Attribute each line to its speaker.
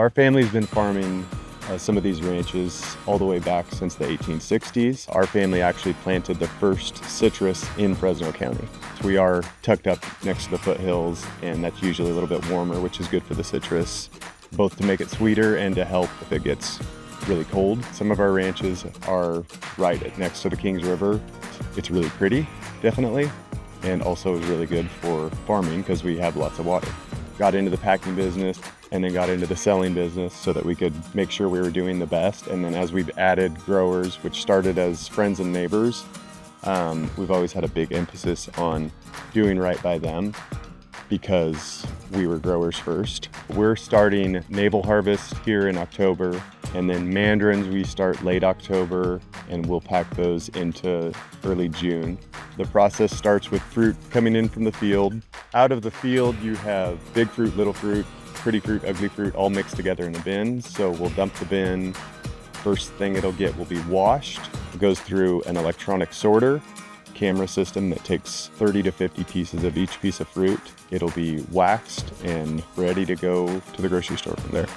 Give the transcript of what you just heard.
Speaker 1: our family's been farming some of these ranches all the way back since the 1860s. Our family actually planted the first citrus in Fresno County. So we are tucked up next to the foothills, and that's usually a little bit warmer, which is good for the citrus, both to make it sweeter and to help if it gets really cold. Some of our ranches are right next to the Kings River. It's really pretty, definitely, and also is really good for farming because we have lots of water. Got into the packing business and then got into the selling business so that we could make sure we were doing the best. And then as we've added growers, which started as friends and neighbors, we've always had a big emphasis on doing right by them because we were growers first. We're starting navel harvest here in October, and then mandarins we start late October, and we'll pack those into early June. The process starts with fruit coming in from the field. Out of the field, you have big fruit, little fruit, pretty fruit, ugly fruit, all mixed together in a bin. So we'll dump the bin. First thing it'll get will be washed. It goes through an electronic sorter, camera system that takes 30 to 50 pieces of each piece of fruit. It'll be waxed and ready to go to the grocery store from there.